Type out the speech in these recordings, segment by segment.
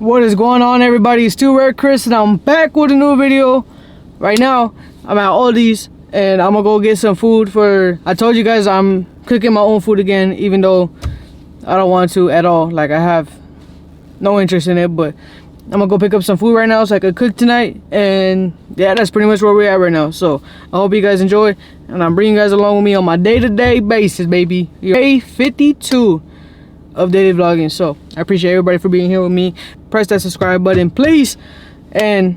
What is going on, everybody? It's Still Red Chris, and I'm back with a new video. Right now, I'm at Aldi's, and I'm gonna go get some food for. I told you guys I'm cooking my own food again, even though I don't want to at all. Like, I have no interest in it, but I'm gonna go pick up some food right now so I could cook tonight. And yeah, that's pretty much where we're at right now. So I hope you guys enjoy, and I'm bringing you guys along with me on my day-to-day basis, baby. Day 52 of daily vlogging. So I appreciate everybody for being here with me. Press that subscribe button, please, and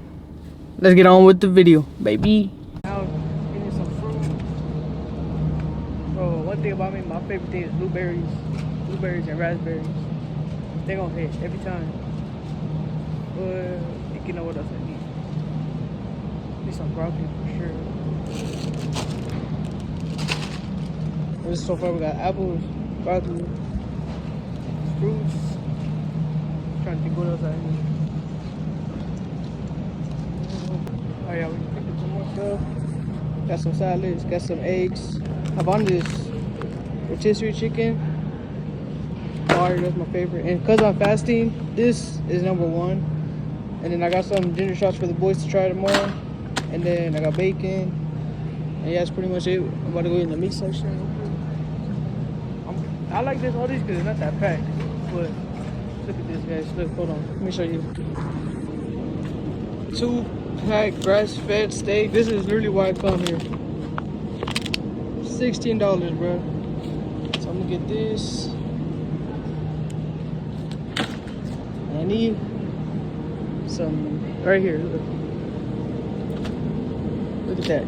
let's get on with the video, baby. Now getting some fruit. Bro, one thing about me, my favorite thing is blueberries and raspberries. They gonna hit every time. But you know what else I need? Need some broccoli for sure. So far we got apples, broccoli, fruits. Trying to think what else I need. Oh yeah, we picked up some more stuff. Got some salads, got some eggs. I found this rotisserie chicken. Fire, that's my favorite. And because I'm fasting, this is #1. And then I got some ginger shots for the boys to try tomorrow. And then I got bacon. And yeah, that's pretty much it. I'm about to go in the meat section. I like this all these because it's not that packed. But look at this, guys. Look, hold on. Let me show you. 2-pack grass-fed steak. This is literally why I come here. $16, bro. So I'm gonna get this. I need some right here. Look at that.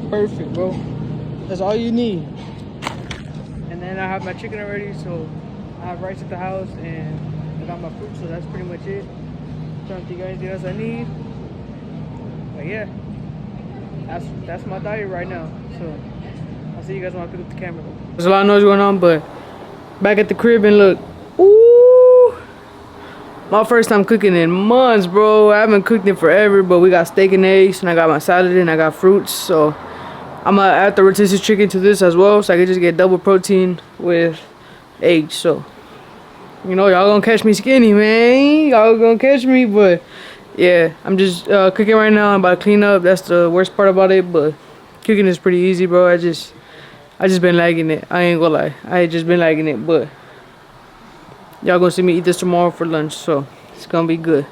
Perfect, bro. That's all you need. And then I have my chicken already, so I have rice at the house, and I got my fruit, so that's pretty much it. I'm trying to think of anything else I need. But yeah, that's my diet right now. So I'll see you guys when I pick up the camera. There's a lot of noise going on, but back at the crib, and look. Ooh! My first time cooking in months, bro. I haven't cooked in forever, but we got steak and eggs, and I got my salad, and I got fruits. So I'm gonna add the rotisserie chicken to this as well, so I can just get double protein with eggs. So, you know, y'all gonna catch me skinny, man. Y'all gonna catch me, but yeah, I'm just cooking right now. I'm about to clean up. That's the worst part about it, but cooking is pretty easy, bro. I just been liking it. I ain't gonna lie, I just been liking it, but y'all gonna see me eat this tomorrow for lunch, so it's gonna be good.